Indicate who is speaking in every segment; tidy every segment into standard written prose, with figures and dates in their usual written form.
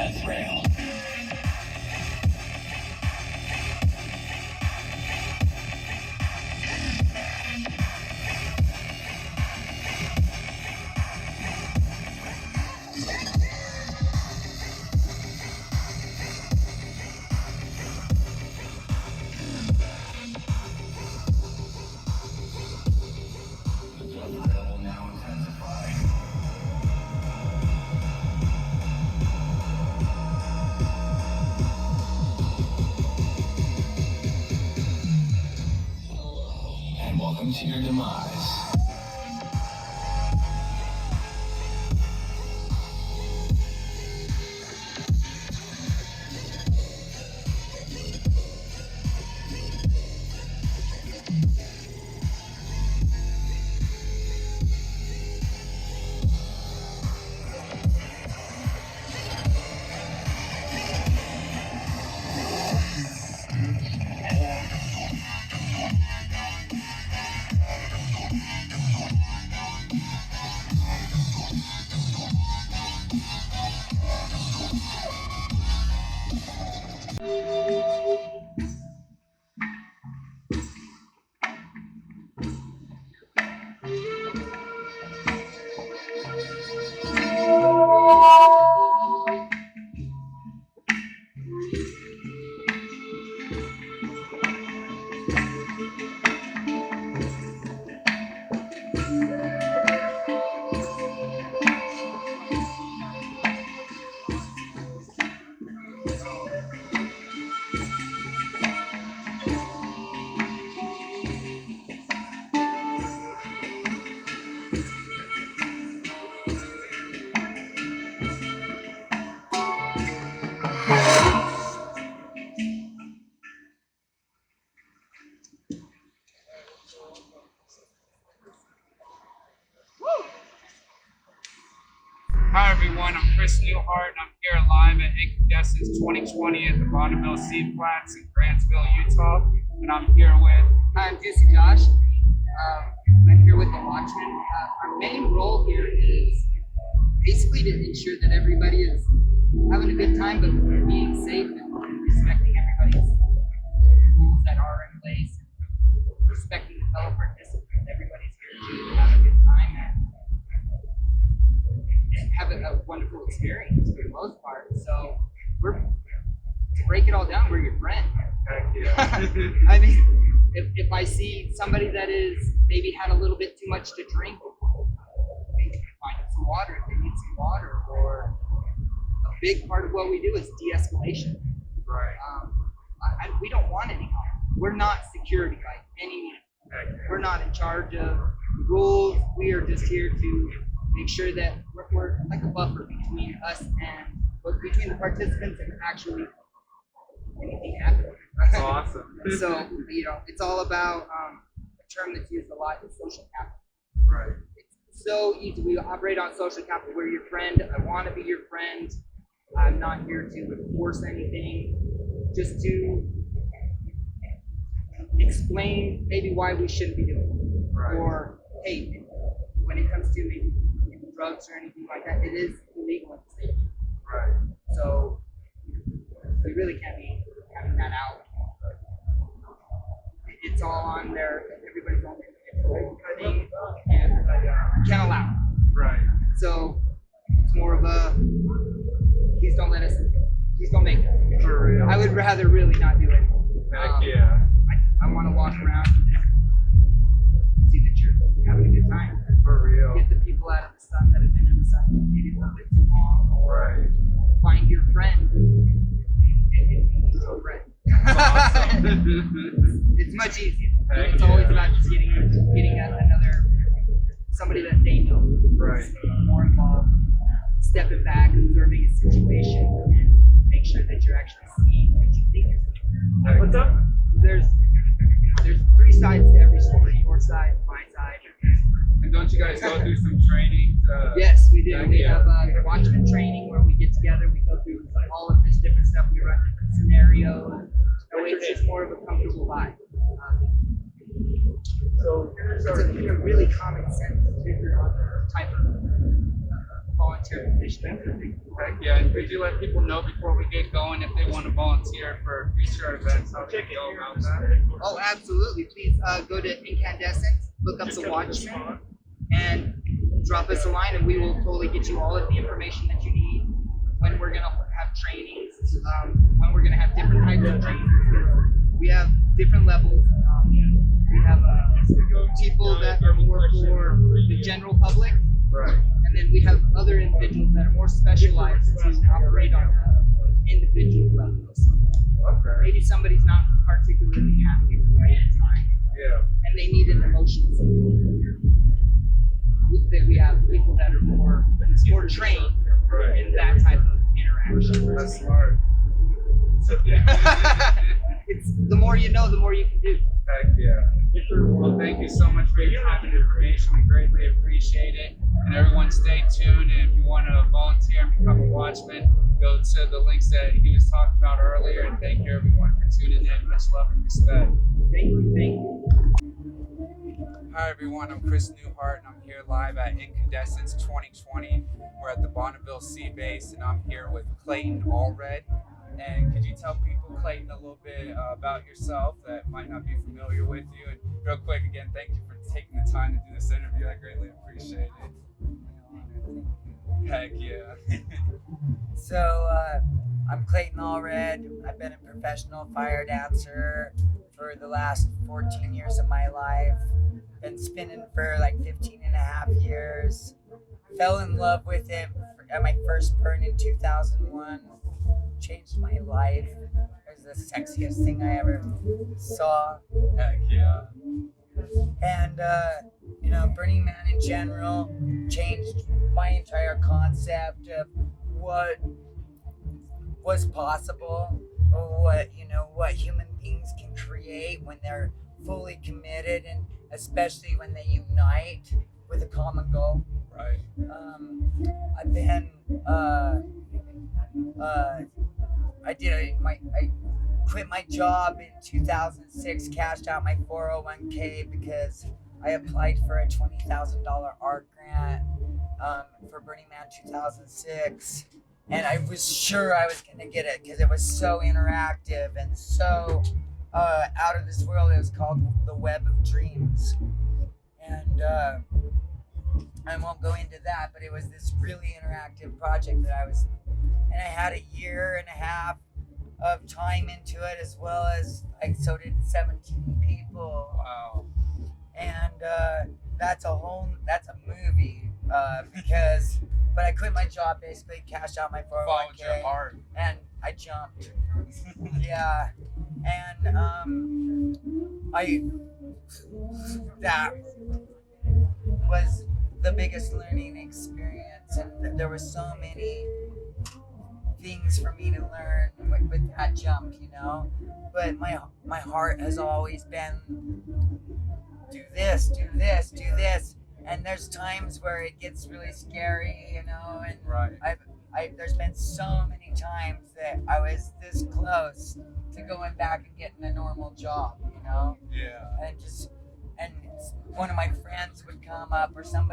Speaker 1: death rail. Welcome to your demise.
Speaker 2: Hi everyone, I'm Chris Newhart and I'm here live at Incandescence 2020 at the Bonneville Seabase in Grantsville, Utah. And I'm here with...
Speaker 3: Hi, I'm Juicy Josh. I'm here with the Watchman. Our main role here is basically to ensure that everybody is having a good time, but being safe and respecting everybody's rules that are in place, and respecting the fellow participants. Everybody's here to have a good time and have a wonderful experience for the most part. So to break it all down, we're your friend.
Speaker 2: Heck yeah.
Speaker 3: I mean, if I see somebody that is maybe had a little bit too much to drink, maybe find them some water if they need some water. Or a big part of what we do is de-escalation.
Speaker 2: Right.
Speaker 3: We don't want any harm. We're not security by any means. We're not in charge of the rules. We are just here to make sure that we're like a buffer between us and between the participants and actually anything happening.
Speaker 2: That's awesome.
Speaker 3: So, it's all about a term that's used a lot is social capital.
Speaker 2: Right.
Speaker 3: It's so easy. We operate on social capital. We're your friend. I want to be your friend. I'm not here to enforce anything, just to explain maybe why we shouldn't be doing it.
Speaker 2: Right.
Speaker 3: Or, hey, when it comes to maybe drugs or anything like that, it is illegal in the state.
Speaker 2: Right.
Speaker 3: So we really can't be having that out. It's all on there. Everybody's on their thing, and can't allow it.
Speaker 2: Right.
Speaker 3: So it's more of a please don't make us.
Speaker 2: For real.
Speaker 3: I would rather really not do it.
Speaker 2: Heck yeah.
Speaker 3: I want to walk around and see that you're having a good time.
Speaker 2: For real.
Speaker 3: Get the people out of the sun that have been in the sun maybe a little bit too long.
Speaker 2: Right.
Speaker 3: Find your friend. Your friend.
Speaker 2: Awesome.
Speaker 3: It's much easier.
Speaker 2: Heck
Speaker 3: It's always
Speaker 2: yeah.
Speaker 3: about just getting another somebody that they know.
Speaker 2: Right.
Speaker 3: More involved. Stepping back, observing a situation, and make sure that you're actually seeing what you think you're seeing.
Speaker 2: Heck
Speaker 3: What's up?
Speaker 2: yeah.
Speaker 3: There's three sides to every story. Your side, my side.
Speaker 2: And don't you guys go through some training?
Speaker 3: Yes, we do. We
Speaker 2: Yeah.
Speaker 3: have Watchman training where we get together. We go through all of this different stuff. We run different scenarios. So it's just more of a comfortable vibe.
Speaker 2: So
Speaker 3: It's a really common sense type of volunteer volunteer position.
Speaker 2: Heck yeah, and could you let people know before we get going if they want to volunteer for future events, how they go about that?
Speaker 3: Oh, absolutely. Please go to Incandescence, look up the Watchman, and drop us a line, and we will totally get you all of the information that you need when we're going to have trainings, when we're going to have different types of trainings. We have different levels. We have people that are more for the general public,
Speaker 2: Right.
Speaker 3: and then we have other individuals that are more specialized to operate on an individual level. So maybe somebody's not particularly happy at the right time,
Speaker 2: Yeah.
Speaker 3: and they need an emotional support. We have people that are more trained in that type of interaction.
Speaker 2: That's smart.
Speaker 3: It's the more you know, the more you can do.
Speaker 2: Heck yeah. Well, thank you so much for your time and information. We greatly appreciate it. And everyone stay tuned. And if you want to volunteer and become a Watchman, go to the links that he was talking about earlier. And thank you everyone for tuning in. Much love and respect.
Speaker 3: Thank you.
Speaker 2: Hi everyone, I'm Chris Newhart and I'm here live at Incandescence 2020. We're at the Bonneville Seabase and I'm here with Clayton AllRed. And could you tell people, Clayton, a little bit about yourself that might not be familiar with you? And real quick, again, thank you for taking the time to do this interview. I greatly appreciate it. Heck yeah.
Speaker 4: So, I'm Clayton AllRed. I've been a professional fire dancer for the last 14 years of my life. Been spinning for like 15 and a half years. Fell in love with it at my first burn in 2001. Changed my life. It was the sexiest thing I ever saw.
Speaker 2: Heck yeah.
Speaker 4: And, Burning Man in general changed my entire concept of what was possible, or what human beings can create when they're fully committed, and especially when they unite with a common goal.
Speaker 2: Right.
Speaker 4: I quit my job in 2006, cashed out my 401k because I applied for a $20,000 art grant for Burning Man 2006. And I was sure I was going to get it because it was so interactive and so out of this world. It was called The Web of Dreams. And I won't go into that, but it was this really interactive project and I had a year and a half of time into it, as well as so did 17 people.
Speaker 2: Wow.
Speaker 4: And that's a movie but I quit my job, basically cashed out my 401k.
Speaker 2: Followed your heart.
Speaker 4: And I jumped. Yeah. And that was the biggest learning experience, and there were so many things for me to learn with that jump, but my heart has always been do this, and there's times where it gets really scary, and
Speaker 2: Right.
Speaker 4: there's been so many times that I was this close to going back and getting a normal job,
Speaker 2: Yeah.
Speaker 4: and one of my friends would come up, or a fan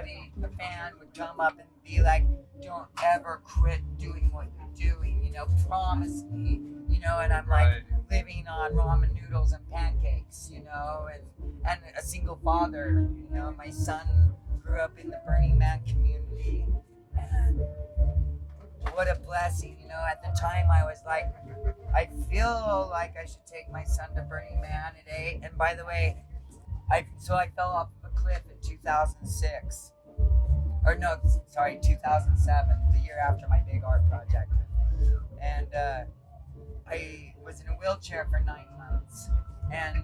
Speaker 4: would come up and be like, don't ever quit doing what you're doing, promise me, and I'm like living on ramen noodles and pancakes, and a single father, my son grew up in the Burning Man community, and what a blessing, at the time I was like, I feel like I should take my son to Burning Man at 8, and by the way, I fell off of a cliff in 2006. Or no, sorry, 2007, the year after my big art project. And I was in a wheelchair for 9 months. And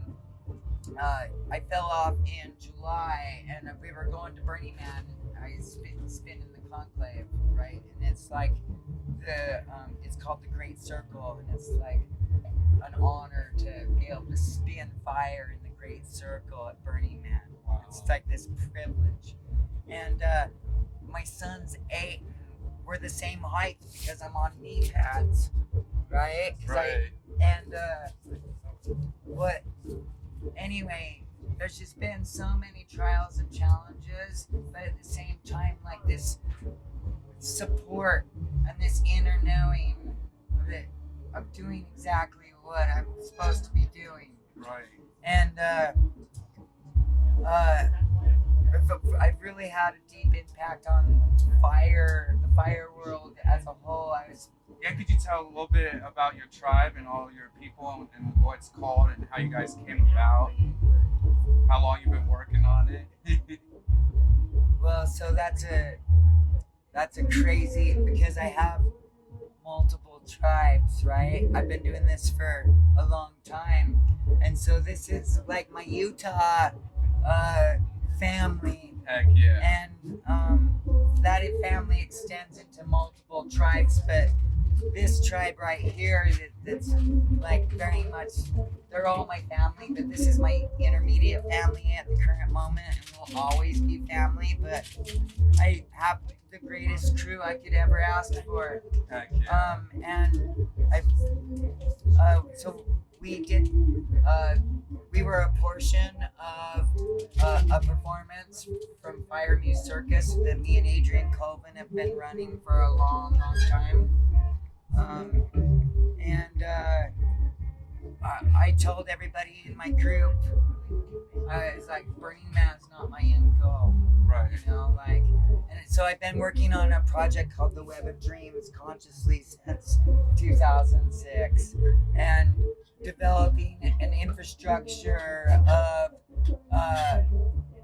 Speaker 4: I fell off in July, and we were going to Burning Man. I spin in the conclave, right? And it's like it's called the Great Circle, and it's like an honor to be able to spin fire in the Great Circle at Burning Man.
Speaker 2: Wow. It's
Speaker 4: like this privilege. And my son's 8. We're the same height because I'm on knee pads, right? Anyway, there's just been so many trials and challenges, but at the same time, like this support and this inner knowing that I'm doing exactly what I'm supposed to be doing.
Speaker 2: Right.
Speaker 4: And I've really had a deep impact on the fire world as a whole.
Speaker 2: Yeah, could you tell a little bit about your tribe and all your people and what it's called and how you guys came about? How long you've been working on it?
Speaker 4: Well, so that's a crazy, because I have multiple tribes, right? I've been doing this for a long time. And so this is like my Utah family.
Speaker 2: Heck yeah.
Speaker 4: And that family extends into multiple tribes, but this tribe right here that's like very much, they're all my family, but this is my intermediate family at the current moment and will always be family. But I have the greatest crew I could ever ask for.
Speaker 2: Heck yeah.
Speaker 4: And so we were a portion of a performance from Fire Muse Circus that me and Adrian Colvin have been running for a long time. I told everybody in my group, it's like Burning Man's not my end goal.
Speaker 2: Right.
Speaker 4: You know, like, and so I've been working on a project called The Web of Dreams consciously since 2006, and developing an infrastructure of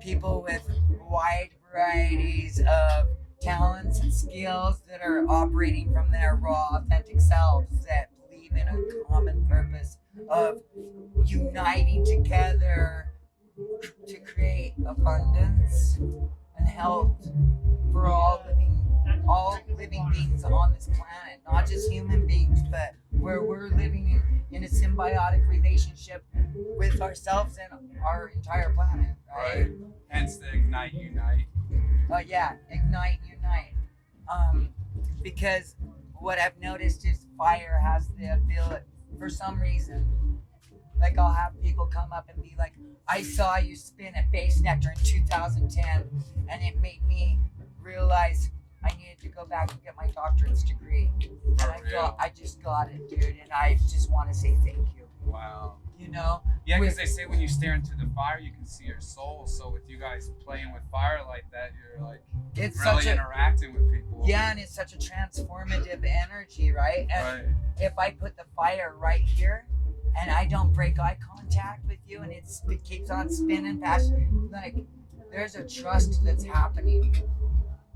Speaker 4: people with wide varieties of talents and skills that are operating from their raw, authentic selves that believe in a common purpose of uniting together to create abundance and health for all living beings on this planet, not just human beings, but where we're living in a symbiotic relationship with ourselves and our entire planet, right?
Speaker 2: Hence the Ignite Unite.
Speaker 4: Yeah, ignite and unite. Because what I've noticed is fire has the ability, for some reason, like I'll have people come up and be like, I saw you spin at Base Nectar in 2010, and it made me realize I needed to go back and get my doctorate's degree. And I just got it, dude, and I just want to say thank you.
Speaker 2: Wow.
Speaker 4: You know?
Speaker 2: Yeah, because they say when you stare into the fire, you can see your soul. So with you guys playing with fire like that, you're like really interacting with people.
Speaker 4: Yeah, and it's such a transformative energy, right? And if I put the fire right here, and I don't break eye contact with you, and it keeps on spinning past, like, there's a trust that's happening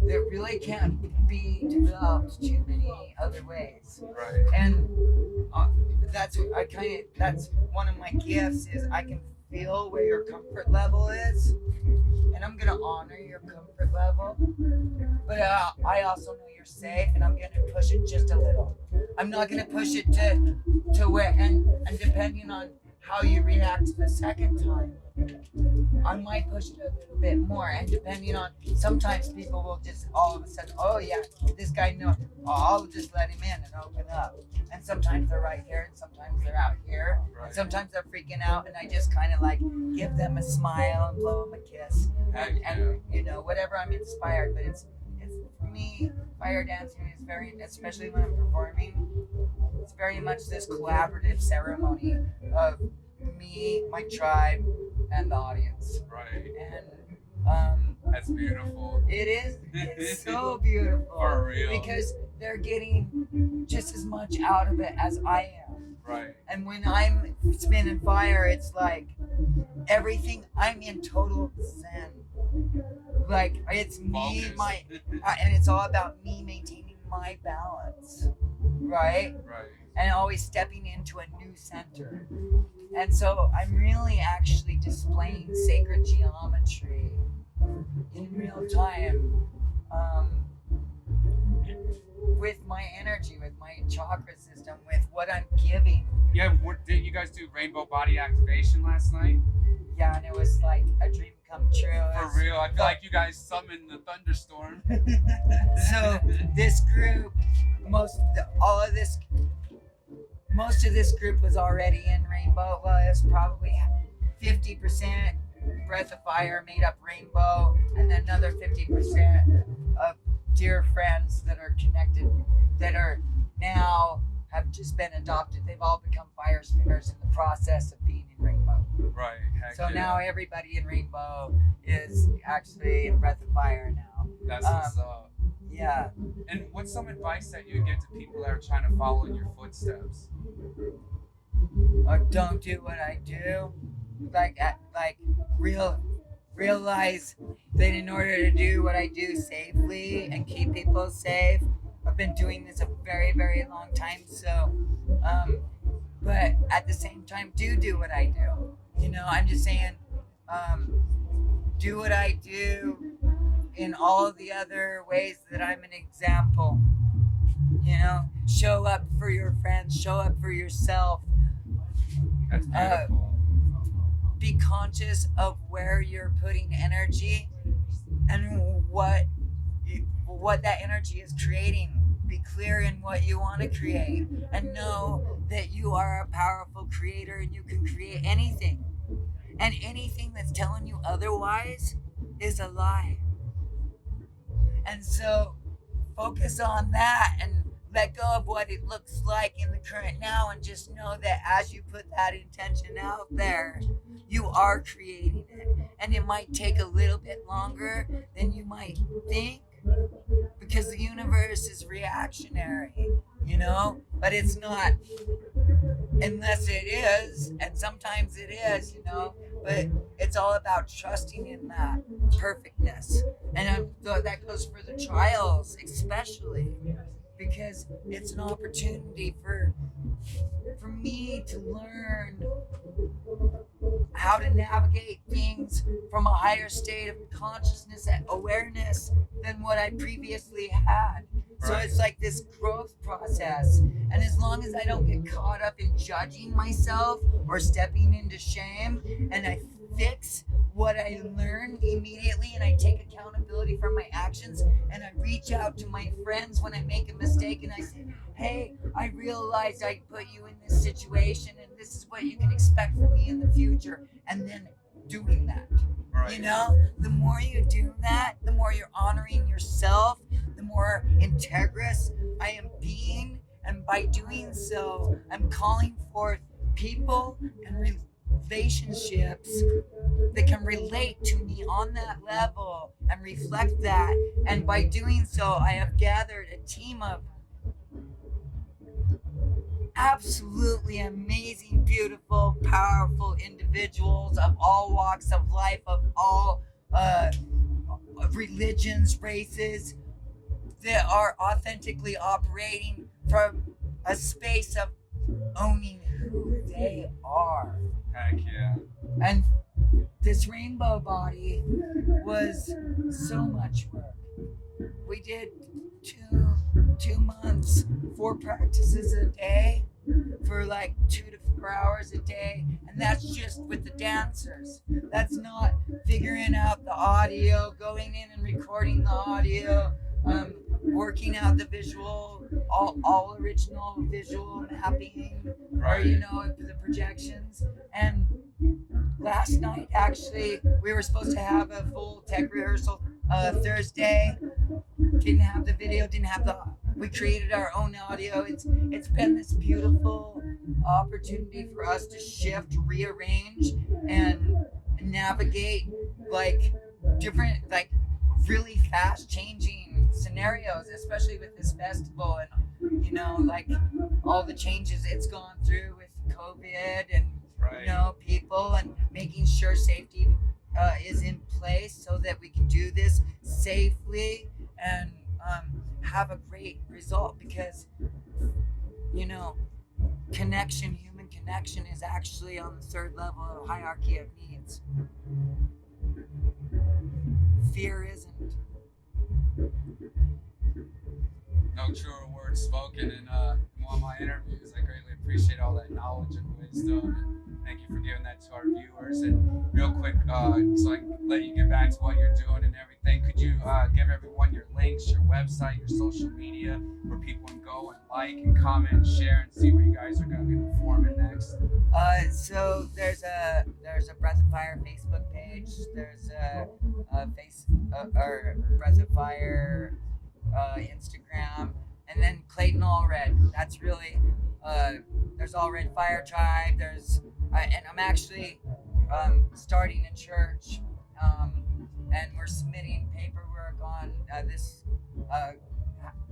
Speaker 4: that really can't be developed too many other ways.
Speaker 2: Right.
Speaker 4: And that's one of my gifts, is I can feel where your comfort level is, and I'm gonna honor your comfort level, but I also know you're safe, and I'm gonna push it just a little. I'm not gonna push it to where, and depending on how you react the second time, I might push it a little bit more, and depending on, sometimes people will just all of a sudden, oh yeah, this guy knows, I'll just let him in and open up. And sometimes they're right here, and sometimes they're out here, and sometimes they're freaking out, and I just kind of like give them a smile and blow them a kiss, and you know, whatever I'm inspired. But it's for me, fire dancing is very, especially when I'm performing, it's very much this collaborative ceremony of me, my tribe, and the audience.
Speaker 2: Right.
Speaker 4: And
Speaker 2: that's beautiful.
Speaker 4: It is. It's so beautiful.
Speaker 2: For real.
Speaker 4: Because they're getting just as much out of it as I am.
Speaker 2: Right.
Speaker 4: And when I'm spinning fire, it's like everything, I'm in total zen. Like, it's me, and it's all about me maintaining my balance. Right?
Speaker 2: Right.
Speaker 4: And always stepping into a new center. And so I'm really actually displaying sacred geometry in real time, with my energy, with my chakra system, with what I'm giving.
Speaker 2: Yeah, did you guys do rainbow body activation last night?
Speaker 4: Yeah, and it was like a dream come true.
Speaker 2: For real, I feel like you guys summoned the thunderstorm.
Speaker 4: So this group, most of this group was already in rainbow. Well, it was probably 50% Breath of Fire made up rainbow, and then another 50% of dear friends that are connected, that are now have just been adopted. They've all become fire spinners in the process of being in Rainbow.
Speaker 2: Right. Heck
Speaker 4: So
Speaker 2: yeah.
Speaker 4: now everybody in Rainbow is actually in Breath of Fire now.
Speaker 2: That's what's up.
Speaker 4: Yeah.
Speaker 2: And what's some advice that you give to people that are trying to follow in your footsteps?
Speaker 4: Don't do what I do. Realize that in order to do what I do safely and keep people safe, I've been doing this a very, very long time. So, but at the same time, do what I do. You know, I'm just saying, do what I do in all the other ways that I'm an example. You know, show up for your friends, show up for yourself.
Speaker 2: That's beautiful.
Speaker 4: Be conscious of where you're putting energy and what that energy is creating. Be clear in what you want to create, and know that you are a powerful creator and you can create anything. And anything that's telling you otherwise is a lie. And so focus on that and let go of what it looks like in the current now, and just know that as you put that intention out there, you are creating it. And it might take a little bit longer than you might think, because the universe is reactionary, you know? But it's not, unless it is, and sometimes it is, you know? But it's all about trusting in that perfectness. And that goes for the trials especially, because it's an opportunity for me to learn how to navigate things from a higher state of consciousness and awareness than what I previously had. So it's like this growth process. And as long as I don't get caught up in judging myself or stepping into shame, and I fix what I learn immediately, and I take accountability for my actions, and I reach out to my friends when I make a mistake and I say, hey, I realized I put you in this situation and this is what you can expect from me in the future, and then doing that. You know, the more you do that, the more you're honoring yourself, the more integrous I am being, and by doing so, I'm calling forth people and relationships that can relate to me on that level and reflect that. And by doing so, I have gathered a team of absolutely amazing, beautiful, powerful individuals of all walks of life, of all religions, races, that are authentically operating from a space of owning who they are.
Speaker 2: Heck yeah.
Speaker 4: And this rainbow body was so much work. We did two months, 4 practices a day for like 2 to 4 hours a day, and that's just with the dancers. That's not figuring out the audio, going in and recording the audio, working out the visual, all original visual mapping, or you know, the projections. And last night, actually, we were supposed to have a full tech rehearsal Thursday. Didn't have the video, we created our own audio. It's been this beautiful opportunity for us to shift, rearrange, and navigate like different, like really fast changing scenarios, especially with this festival, and you know, like all the changes it's gone through with COVID and you know, people, and making sure safety is in place so that we can do this safely and have a great result, because you know, human connection is actually on the 3rd level of hierarchy of needs. Fear isn't.
Speaker 2: No truer words spoken in one of my interviews. I greatly appreciate all that knowledge and wisdom. And thank you for giving that to our viewers. And real quick, so I can let you get back to what you're doing and everything, could you give everyone your links, your website, your social media, where people can go and like and comment and share and see where you guys are going to be performing next?
Speaker 4: So there's a Breath of Fire Facebook page. There's a Breath of Fire Instagram, and then Clayton AllRed. That's really there's AllRed Fire Tribe. There's and I'm actually starting a church, and we're submitting paperwork on this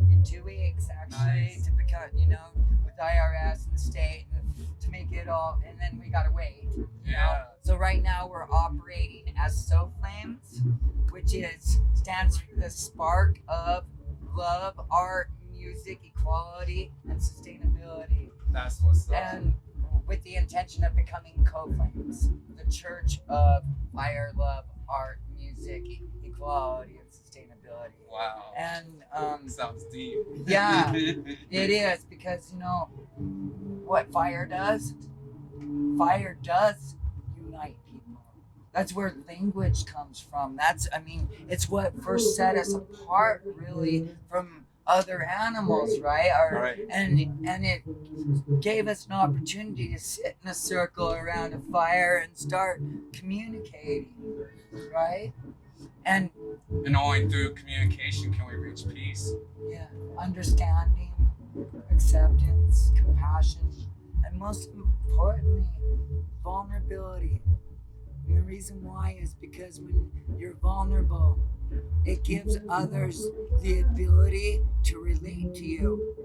Speaker 4: in 2 weeks actually to become with IRS and the state and to make it all, and then we gotta wait. You know? So right now we're operating as So Flames, which stands for the spark of love, art, music, equality, and sustainability.
Speaker 2: That's what's up.
Speaker 4: And with the intention of becoming Co-Flames, the Church of Fire, Love, Art, Music, Equality, and Sustainability.
Speaker 2: Wow.
Speaker 4: And
Speaker 2: sounds deep.
Speaker 4: yeah, it is, because what fire does? Fire does unite people. That's where language comes from. It's what first set us apart, really, from other animals, right?
Speaker 2: Right.
Speaker 4: And it gave us an opportunity to sit in a circle around a fire and start communicating, right? And
Speaker 2: only through communication can we reach peace.
Speaker 4: yeah, understanding, acceptance, compassion, and most importantly, vulnerability. And the reason why is because when you're vulnerable, it gives others the ability to relate to you.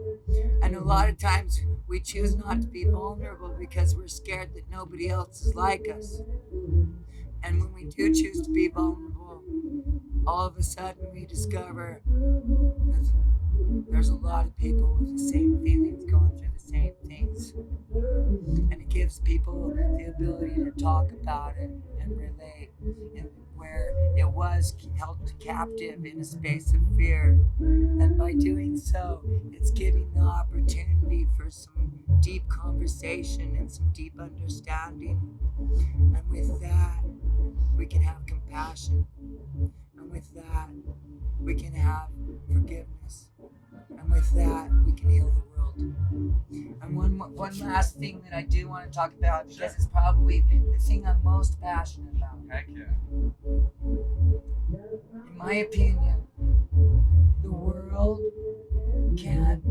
Speaker 4: And a lot of times we choose not to be vulnerable because we're scared that nobody else is like us. And when we do choose to be vulnerable, all of a sudden we discover there's a lot of people with the same feelings, going through the same things. And it gives people the ability to talk about it and relate, and where it was held captive in a space of fear. And by doing so, it's giving the opportunity for some deep conversation and some deep understanding. And with that, we can have compassion. And with that, we can have forgiveness. And with that, we can heal the world. And one last thing that I do want to talk about, because it's probably the thing I'm most passionate about.
Speaker 2: Heck yeah.
Speaker 4: In my opinion, the world can't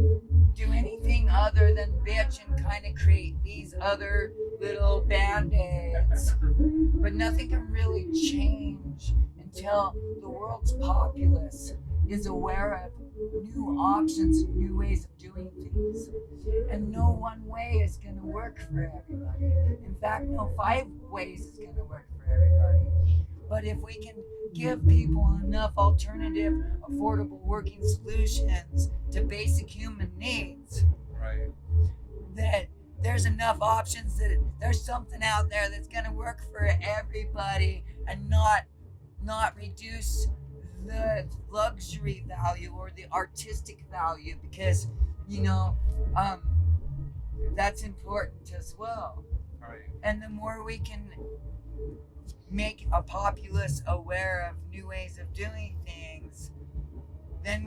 Speaker 4: do anything other than bitch and kind of create these other little band-aids. But nothing can really change until the world's populace is aware of new options and new ways of doing things. And no one way is going to work for everybody. In fact, no 5 ways is going to work for everybody. But if we can give people enough alternative, affordable working solutions to basic human needs,
Speaker 2: Right.
Speaker 4: that there's enough options, that there's something out there that's going to work for everybody and not reduce the luxury value or the artistic value, because that's important as well.
Speaker 2: Right.
Speaker 4: And the more we can make a populace aware of new ways of doing things, then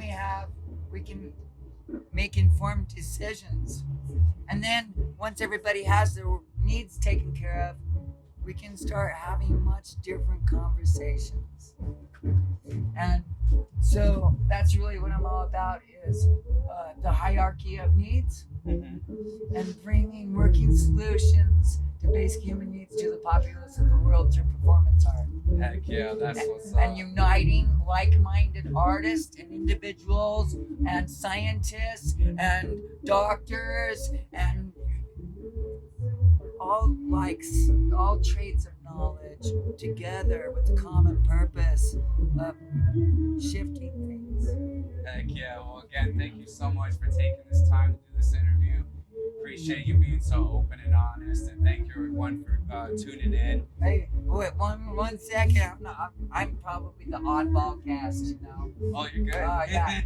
Speaker 4: we can make informed decisions. And then once everybody has their needs taken care of, we can start having much different conversations. And so that's really what I'm all about, is the hierarchy of needs, and bringing working solutions to basic human needs to the populace of the world through performance art.
Speaker 2: Heck yeah, that's what's up.
Speaker 4: And uniting like-minded artists and individuals and scientists and doctors and all traits of knowledge together with the common purpose of shifting things.
Speaker 2: Heck yeah. Well, again, thank you so much for taking this time to do this interview. Appreciate you being so open and honest, and thank you everyone for tuning in.
Speaker 4: Hey, wait, one second. I'm probably the oddball cast,
Speaker 2: Oh, you're good.
Speaker 4: Yeah.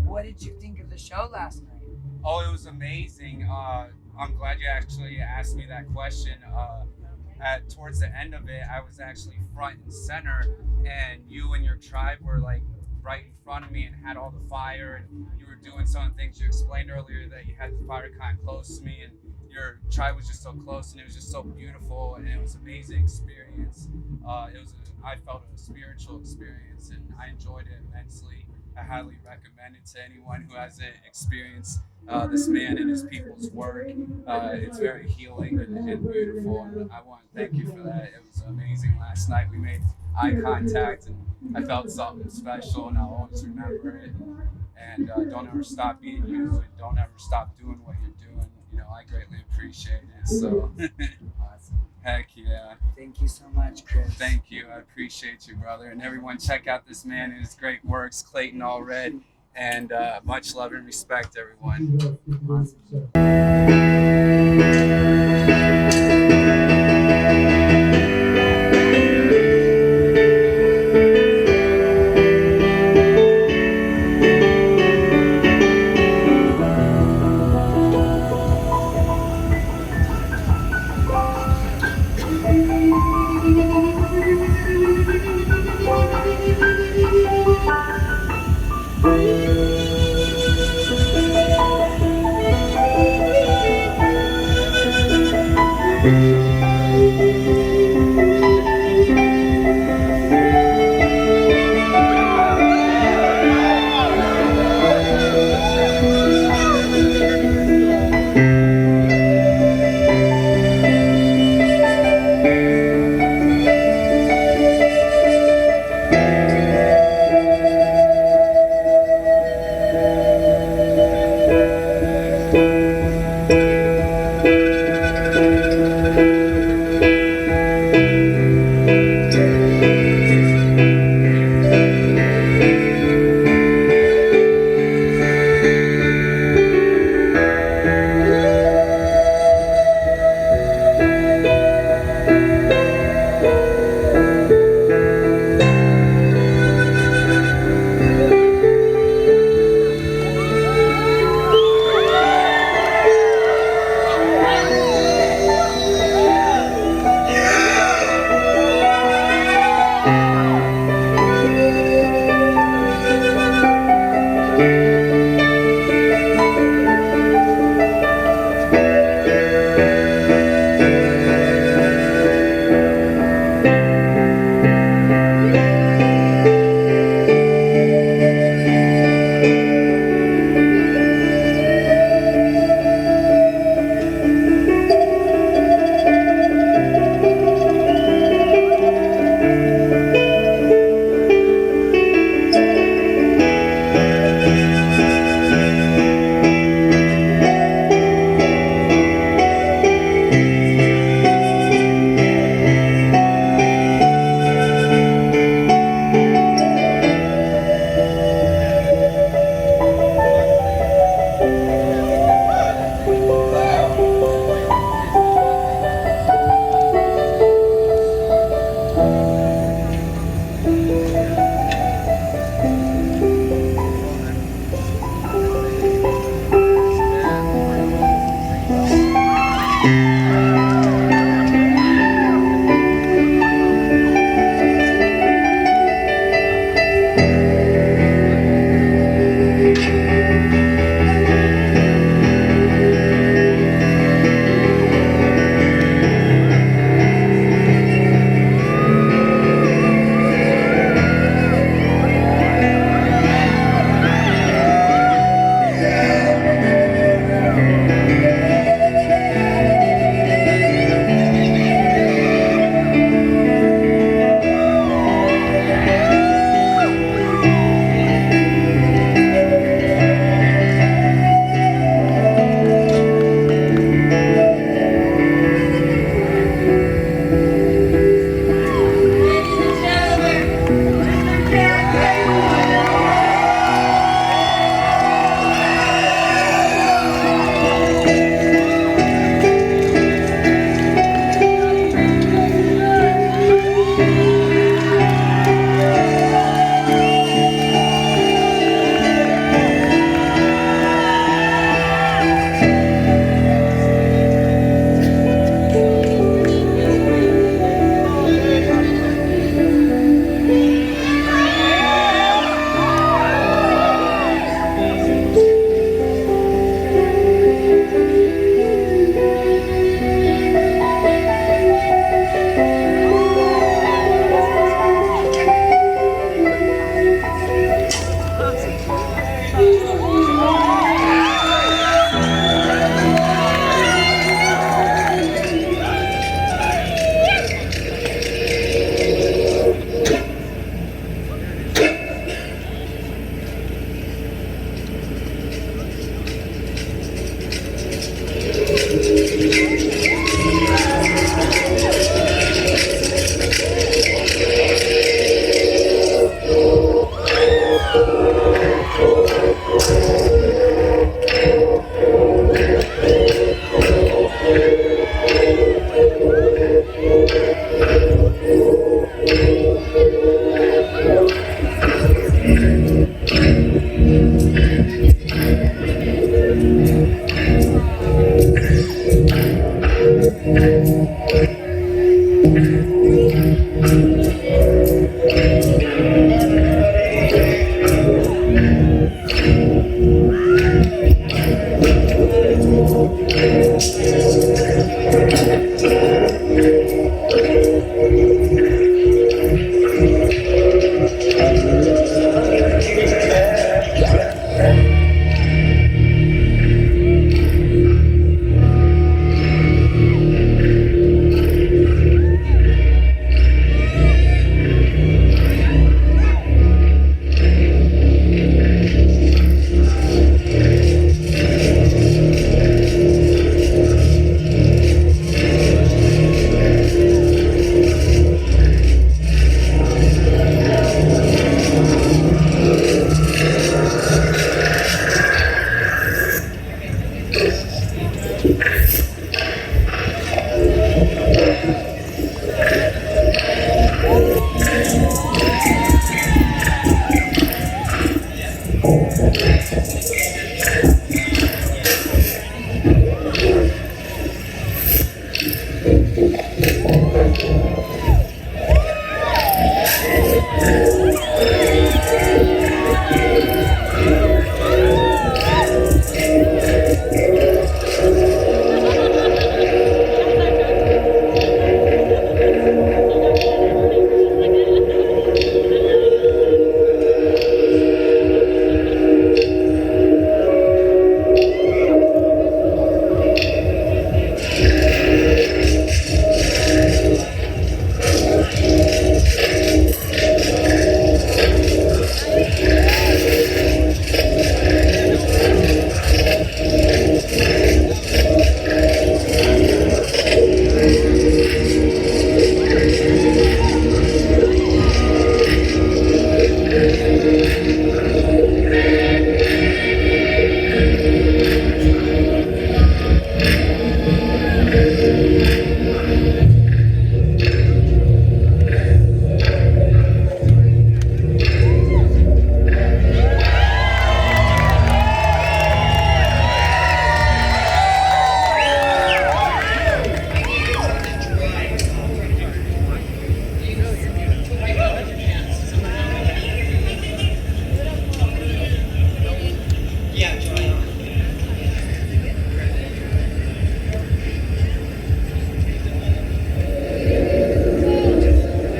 Speaker 4: What did you think of the show last night?
Speaker 2: Oh, it was amazing. I'm glad you actually asked me that question. Towards the end of it, I was actually front and center, and you and your tribe were like right in front of me and had all the fire, and you were doing some of the things you explained earlier, that you had the fire kind of close to me, and your tribe was just so close, and it was just so beautiful, and it was an amazing experience. I felt a spiritual experience, and I enjoyed it immensely. I highly recommend it to anyone who hasn't experienced this man and his people's work. It's very healing and beautiful, and I want to thank you for that. It was amazing last night. We made eye contact, and I felt something special, and I'll always remember it. And don't ever stop being you, and don't ever stop doing what you're doing. You know, I greatly appreciate it. So,
Speaker 4: Awesome.
Speaker 2: heck yeah.
Speaker 4: Thank you so much, Chris.
Speaker 2: Thank you. I appreciate you, brother. And everyone, check out this man and his great works, Clayton AllRed. And much love and respect, everyone.
Speaker 4: Awesome.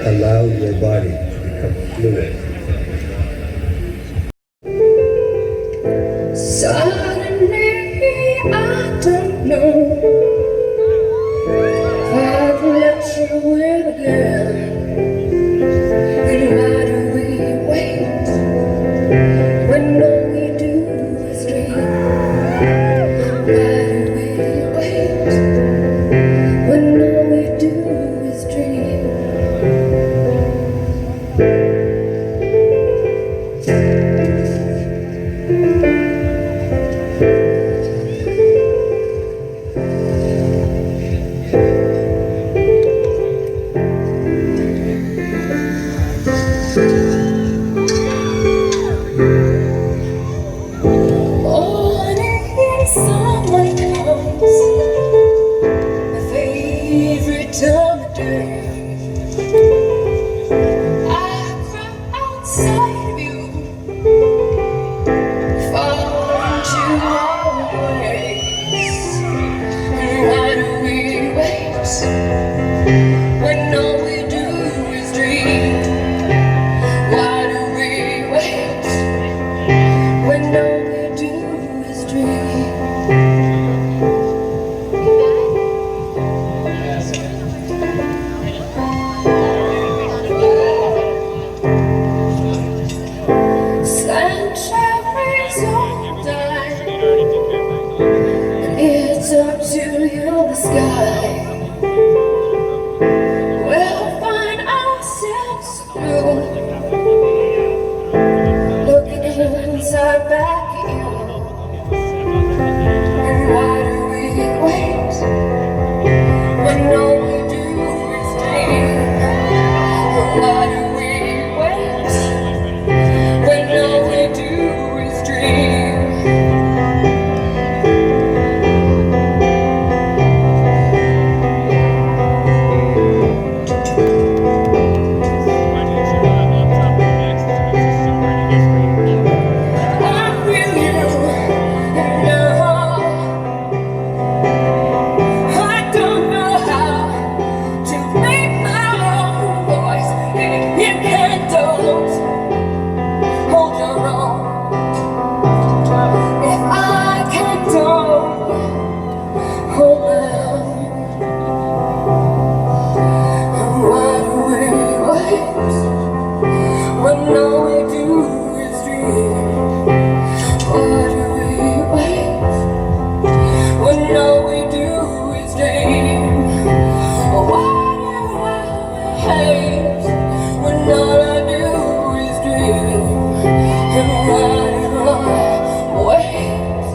Speaker 5: Allow your body to become fluid.
Speaker 6: Suddenly, I don't know if I've let you in again. And why do we wait when all we do is dream? Why do we wait when all we do is dream? Morning, someone comes, my favorite time of day. I cry outside of you, fall into our ways. And why do we wait when all we do is dream? Why do we wait when all we do is dream? Sanctuaries all die, and it's up to you, the sky. We'll find ourselves through, looking inside back at you. And why do we wait when all we do is dream? And why do we wait when all we do is dream? why do we wait when all we do is dream? Why do I hate when all I do is dream? And why do I wait?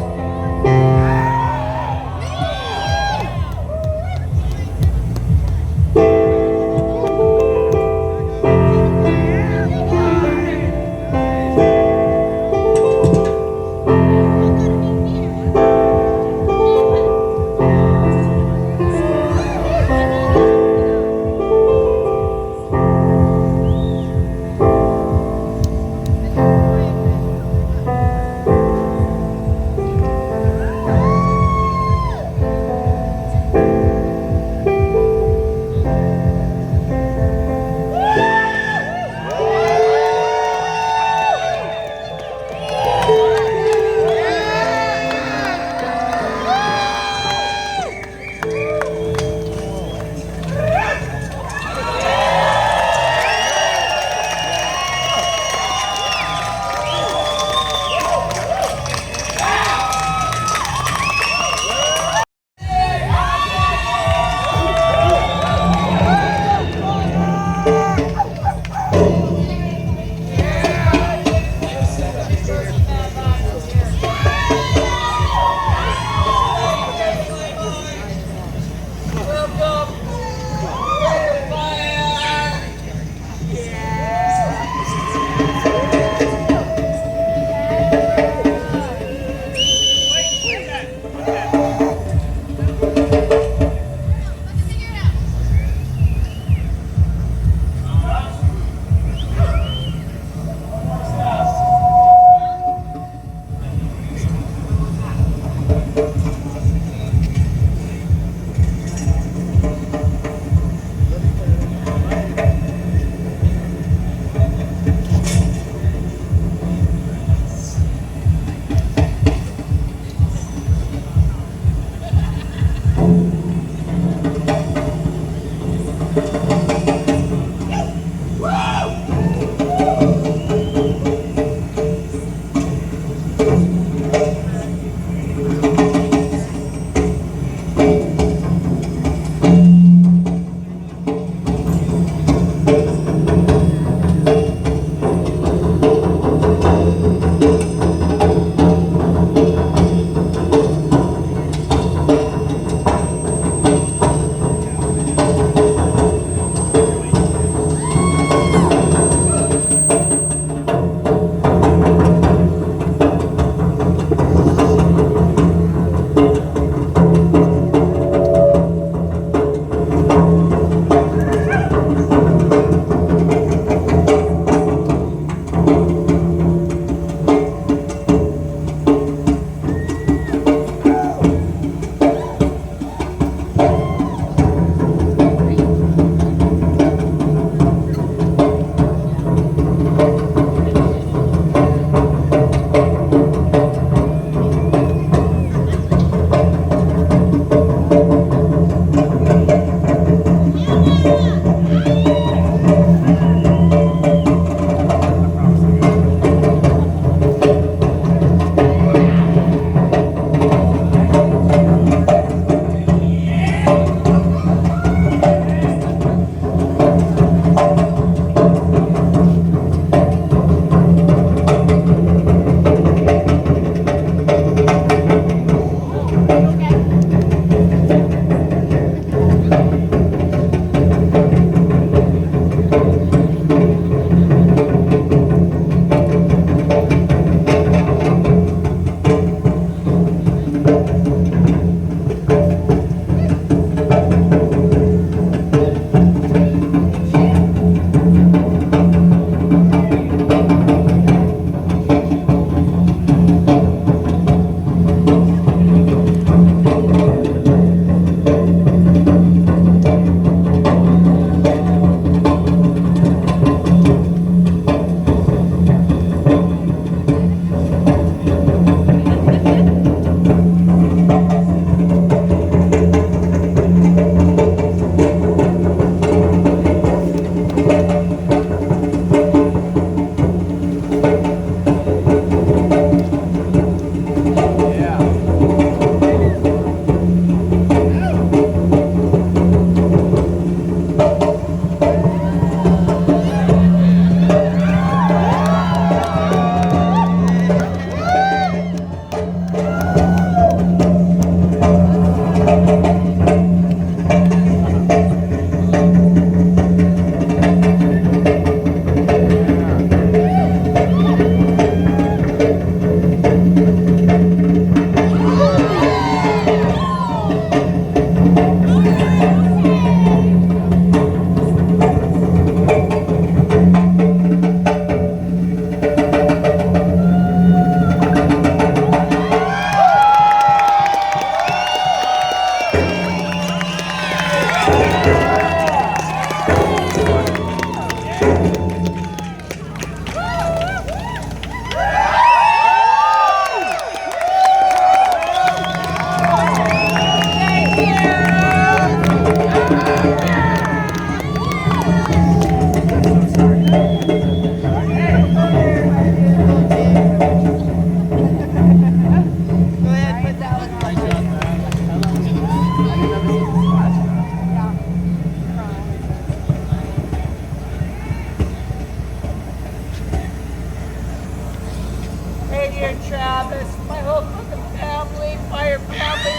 Speaker 4: fire family.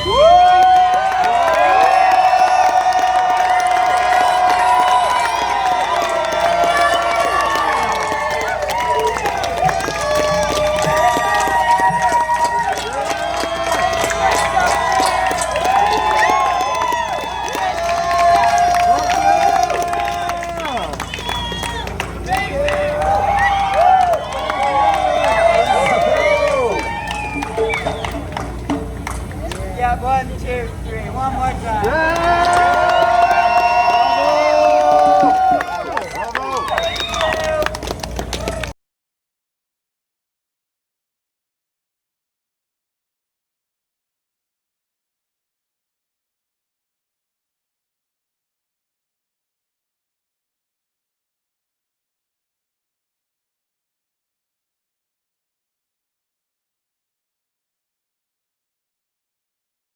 Speaker 4: Yeah, 1, 2, 3, one more time.